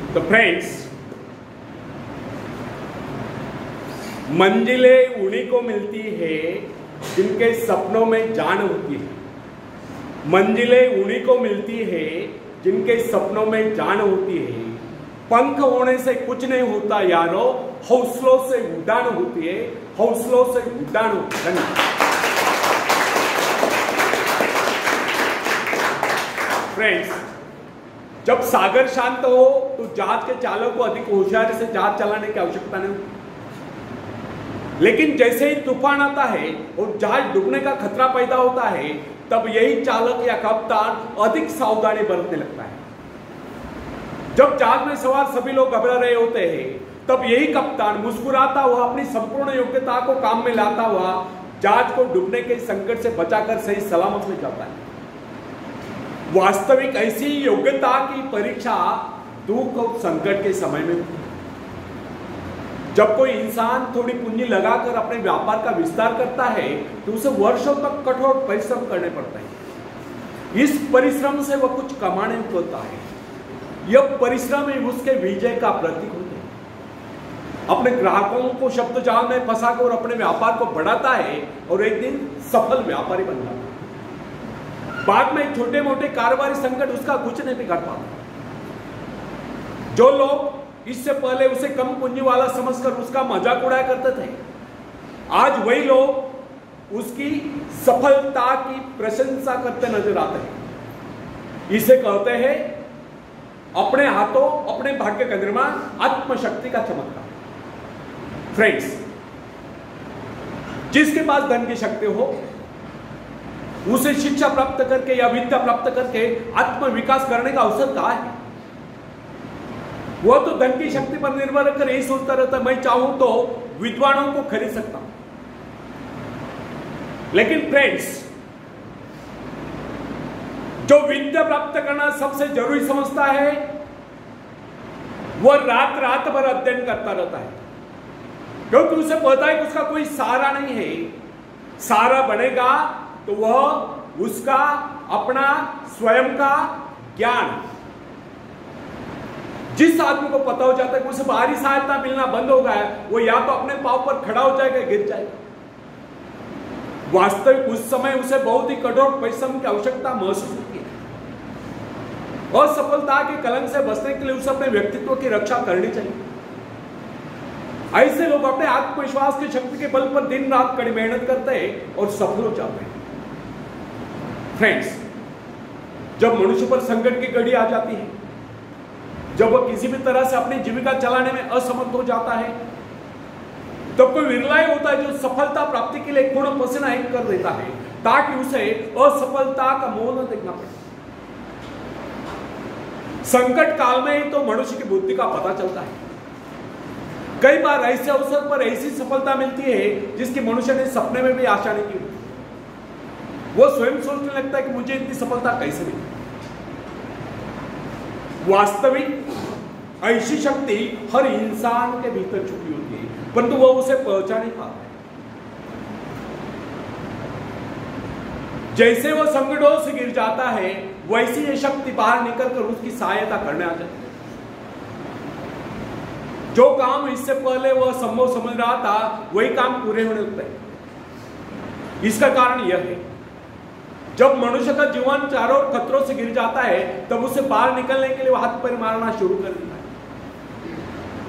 तो फ्रेंड्स, मंजिलें उन्हीं को मिलती है जिनके सपनों में जान होती है। मंजिलें उन्हीं को मिलती है जिनके सपनों में जान होती है। पंख होने से कुछ नहीं होता यारो, हौसलों से उड़ान होती है, हौसलों से उड़ान होती है। फ्रेंड्स, जब सागर शांत हो तो जहाज के चालक को अधिक होशियारी से जहाज चलाने की आवश्यकता नहीं होती। लेकिन जैसे ही तूफान आता है और जहाज डूबने का खतरा पैदा होता है, तब यही चालक या कप्तान अधिक सावधानी बरतने लगता है। जब जहाज में सवार सभी लोग घबरा रहे होते हैं, तब यही कप्तान मुस्कुराता हुआ अपनी संपूर्ण योग्यता को काम में लाता हुआ जहाज को डूबने के संकट से बचाकर सही सलामत ले जाता है। वास्तविक ऐसी योग्यता की परीक्षा दुख और संकट के समय में होती है। जब कोई इंसान थोड़ी पूंजी लगाकर अपने व्यापार का विस्तार करता है तो उसे वर्षों तक कठोर परिश्रम करने पड़ता है। इस परिश्रम से वह कुछ कमाने होता है। यह परिश्रम ही उसके विजय का प्रतीक होता है। अपने ग्राहकों को शब्द जाल में फंसाकर अपने व्यापार को बढ़ाता है और एक दिन सफल व्यापारी बन जाता है। बाद में छोटे मोटे कारोबारी संकट उसका कुछ नहीं बिगाड़ पाता। जो लोग इससे पहले उसे कम पूंजी वाला समझकर उसका मजाक उड़ाया करते थे, आज वही लोग उसकी सफलता की प्रशंसा करते नजर आते हैं। इसे कहते हैं अपने हाथों अपने भाग्य का निर्माण, आत्मशक्ति का चमत्कार। फ्रेंड्स, जिसके पास धन की शक्ति हो उसे शिक्षा प्राप्त करके या विद्या प्राप्त करके आत्म विकास करने का अवसर कहां है? वह तो धन की शक्ति पर निर्भर रखकर यही सोचता रहता है, मैं चाहूं तो विद्वानों को खरीद सकता हूं। लेकिन फ्रेंड्स, जो विद्या प्राप्त करना सबसे जरूरी समझता है, वह रात रात भर अध्ययन करता रहता है, क्योंकि उसे पता है कि उसका कोई सहारा नहीं है। सहारा बनेगा तो वह उसका अपना स्वयं का ज्ञान। जिस आदमी को पता हो जाता है कि उसे बाहरी सहायता मिलना बंद हो गया, वो या तो अपने पांव पर खड़ा हो जाएगा, गिर जाएगा। वास्तविक उस समय उसे बहुत ही कठोर परिश्रम की आवश्यकता महसूस होती है। असफलता के कलंक से बचने के लिए उसे अपने व्यक्तित्व की रक्षा करनी चाहिए। ऐसे लोग अपने आत्मविश्वास की शक्ति के बल पर दिन रात कड़ी मेहनत करते हैं और सफल हो जाते हैं। फ्रेंड्स, जब मनुष्य पर संकट की घड़ी आ जाती है, जब वह किसी भी तरह से अपनी जीविका चलाने में असमर्थ हो जाता है, तब कोई विरला ही होता है जो सफलता प्राप्ति के लिए खून पसीना एक कर देता है ताकि उसे असफलता का मोह न देखना पड़े। संकट काल में ही तो मनुष्य की बुद्धि का पता चलता है। कई बार ऐसे अवसर पर ऐसी सफलता मिलती है जिसकी मनुष्य ने सपने में भी आशा नहीं की। वो स्वयं सोचने लगता है कि मुझे इतनी सफलता कैसे मिली। वास्तविक ऐसी शक्ति हर इंसान के भीतर छुपी होती है, परंतु वह उसे पहचान नहीं पाता। जैसे वह संकटों से गिर जाता है, वैसी ये शक्ति बाहर निकलकर उसकी सहायता करने आ जाती है। जो काम इससे पहले वह संभव समझ रहा था, वही काम पूरे होने लगते हैं। इसका कारण यह है, जब मनुष्य का जीवन चारों ओर खतरों से गिर जाता है, तब उसे बाहर निकलने के लिए हाथ पैर मारना शुरू कर देता है।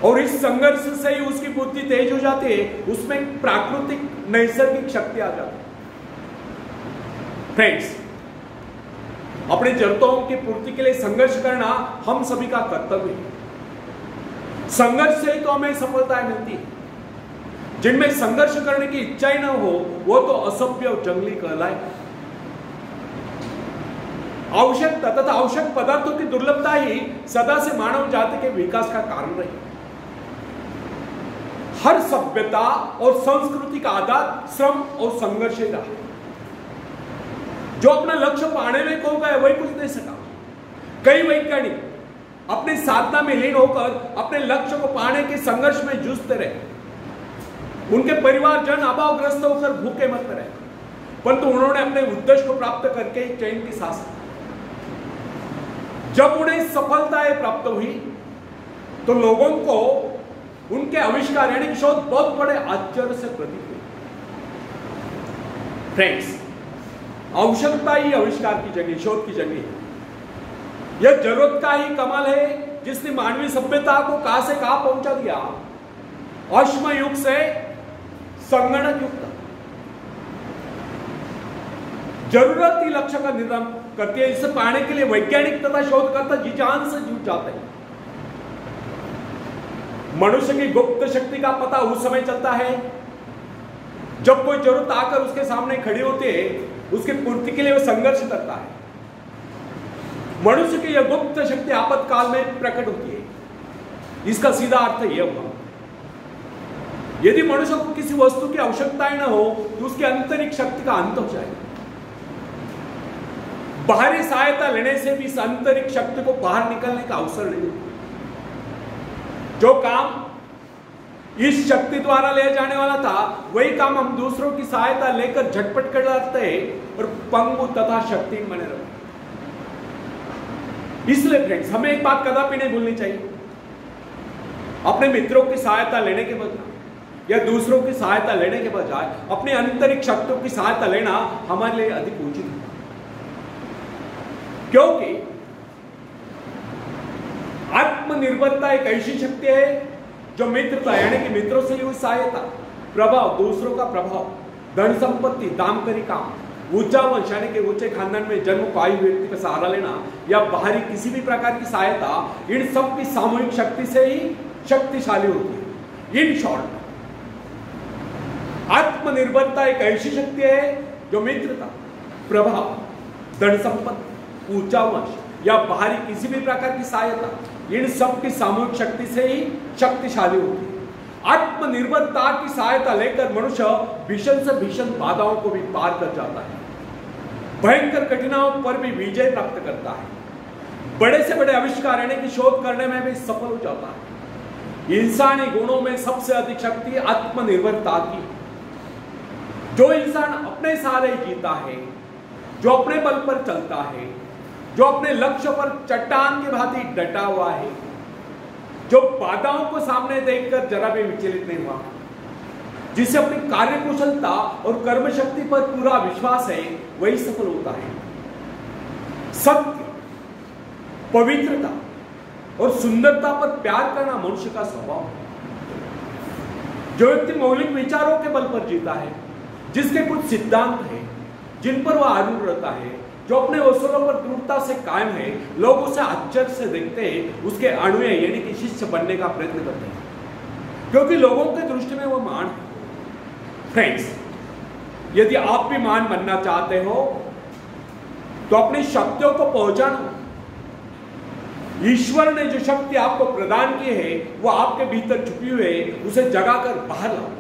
और इस संघर्ष से ही उसकी बुद्धि तेज हो जाती है, उसमें प्राकृतिक नैसर्गिक शक्ति आ जाती है। फ्रेंड्स, अपनी जरूरतों की पूर्ति के लिए संघर्ष करना हम सभी का कर्तव्य है। संघर्ष से ही तो हमें सफलताएं मिलती है। जिनमें संघर्ष करने की इच्छा ही न हो, वो तो असभ्य और जंगली कहलाए। आवश्यकता तथा आवश्यक पदार्थों की दुर्लभता ही सदा से मानव जाति के विकास का कारण रही। हर सभ्यता और संस्कृति का आधार श्रम और संघर्ष ही रहा। जो अपना लक्ष्य पाने में खो गए, वही कुछ नहीं सका। कई वैज्ञानिक अपनी साधना में लीन होकर अपने लक्ष्य को पाने के संघर्ष में जूझते रहे। उनके परिवारजन अभावग्रस्त होकर भूखे मरते रहे, परंतु उन्होंने अपने उद्देश्य को प्राप्त करके चैन की सांस ली। जब उन्हें सफलताएं प्राप्त हुई, तो लोगों को उनके आविष्कार यानी शोध बहुत बड़े आश्चर्य से प्रतीत हुए। फ्रेंड्स, आवश्यकता ही आविष्कार की जगह, शोध की जगह है। यह जरूरत का ही कमाल है जिसने मानवीय सभ्यता को कहां से कहां पहुंचा दिया। अश्म युग से संगणक युग तक जरूरत ही लक्ष्य का निर्धारण करती है। इसे पाने के लिए वैज्ञानिक तथा शोधकर्ता जी जान से जुट जाते हैं। मनुष्य की गुप्त शक्ति का पता उस समय चलता है जब कोई जरूरत आकर उसके सामने खड़ी होती है, उसकी पूर्ति के लिए वह संघर्ष करता है। मनुष्य की यह गुप्त शक्ति आपातकाल में प्रकट होती है। इसका सीधा अर्थ यह हुआ, यदि मनुष्य को किसी वस्तु की आवश्यकता ही न हो तो उसकी आंतरिक शक्ति का अंत हो जाएगा। बाहरी सहायता लेने से भी इस आंतरिक शक्ति को बाहर निकलने का अवसर नहीं देती। जो काम इस शक्ति द्वारा ले जाने वाला था, वही काम हम दूसरों की सहायता लेकर झटपट कर लाते हैं और पंगु तथा शक्तिहीन बने रहते। इसलिए फ्रेंड्स, हमें एक बात कदापि नहीं भूलनी चाहिए, अपने मित्रों की सहायता लेने के बजाय या दूसरों की सहायता लेने के बजाय अपनी आंतरिक शक्तियों की सहायता लेना हमारे लिए अधिक उचित है। क्योंकि आत्मनिर्भरता एक ऐसी शक्ति है जो मित्रता यानी कि मित्रों से हुई सहायता, प्रभाव, दूसरों का प्रभाव, धन संपत्ति, दामकरी काम, ऊंचा वंश यानी कि ऊंचे खानदान में जन्म पाई व्यक्ति का सहारा लेना या बाहरी किसी भी प्रकार की सहायता, इन सब की सामूहिक शक्ति से ही शक्तिशाली होती है। इन शॉर्ट, आत्मनिर्भरता एक ऐसी शक्ति है जो मित्रता, प्रभाव, धन संपत्ति, ऊंचा वंश या बाहरी किसी भी प्रकार की सहायता, इन सब की सामूहिक शक्ति से ही शक्तिशाली होती है। आत्मनिर्भरता की सहायता लेकर मनुष्य भीषण से भीषण बाधाओं को भी पार कर जाता है, भयंकर कठिनाइयों पर भी विजय प्राप्त करता है, बड़े से बड़े आविष्कार यानी कि शोध करने में भी सफल हो जाता है। इंसानी गुणों में सबसे अधिक शक्ति आत्मनिर्भरता की। जो इंसान अपने सहारे जीता है, जो अपने बल पर चलता है, जो अपने लक्ष्य पर चट्टान की भांति डटा हुआ है, जो बाधाओं को सामने देखकर जरा भी विचलित नहीं हुआ, जिसे अपनी कार्यकुशलता और कर्म शक्ति पर पूरा विश्वास है, वही सफल होता है। सत्य, पवित्रता और सुंदरता पर प्यार करना मनुष्य का स्वभाव है। जो व्यक्ति मौलिक विचारों के बल पर जीता है, जिसके कुछ सिद्धांत है जिन पर वह आरूढ़ रहता है, जो अपने अवसरों पर दृढ़ता से कायम है, लोग उसे आश्चर्य से देखते हैं, उसके अनुयायी यानी कि शिष्य बनने का प्रयत्न करते हैं, क्योंकि लोगों के दृष्टि में वह महान है। फ्रेंड्स, यदि आप भी महान बनना चाहते हो तो अपनी शक्तियों को पहचानो। ईश्वर ने जो शक्ति आपको प्रदान की है वो आपके भीतर छुपी हुई है, उसे जगाकर बाहर लाओ।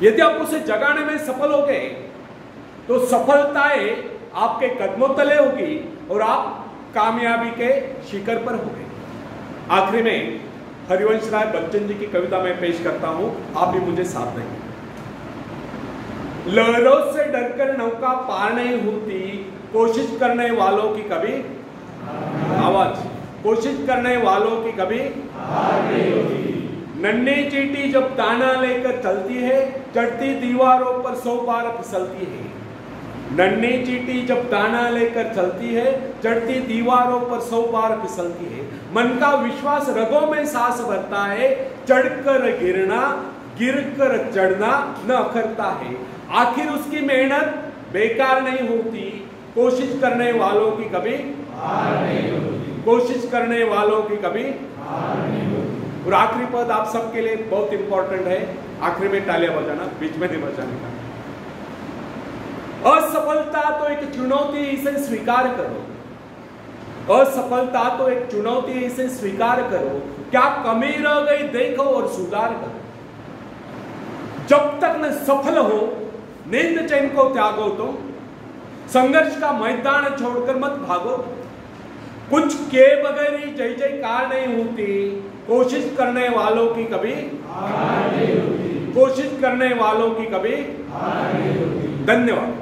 यदि आप उसे जगाने में सफल हो गए तो सफलताएं आपके कदमों तले होगी और आप कामयाबी के शिखर पर होंगे। आखिरी में हरिवंश राय बच्चन जी की कविता में पेश करता हूं, आप भी मुझे साथ देंगे। लहरों से डरकर नौका पार नहीं होती, कोशिश करने वालों की कभी आवाज, कोशिश करने वालों की कभी हार नहीं होती। नन्ही चींटी जब दाना लेकर चलती है, चढ़ती दीवारों पर 100 बार फिसलती है। नन्ही चींटी जब दाना लेकर चलती है, चढ़ती दीवारों पर 100 बार फिसलती है। मन का विश्वास रगों में सांस भरता है, चढ़कर गिरना, गिरकर चढ़ना न अखरता है। आखिर उसकी मेहनत बेकार नहीं होती, कोशिश करने वालों की कभी हार नहीं होती, कोशिश करने वालों की कभी हार नहीं होती। और आखिरी पद आप सबके लिए बहुत इंपॉर्टेंट है, आखिरी में तालियां बजाना, बीच में नहीं बजाने का। असफलता तो एक चुनौती, इसे स्वीकार करो। असफलता तो एक चुनौती, इसे स्वीकार करो। क्या कमी रह गई देखो और सुधार करो। जब तक न सफल हो नींद चैन को त्यागो, तुम संघर्ष का मैदान छोड़कर मत भागो। कुछ के बगैर ही जय जयकार नहीं होती, कोशिश करने वालों की कभी हार नहीं होती, कोशिश करने वालों की कभी हार नहीं होती। धन्यवाद।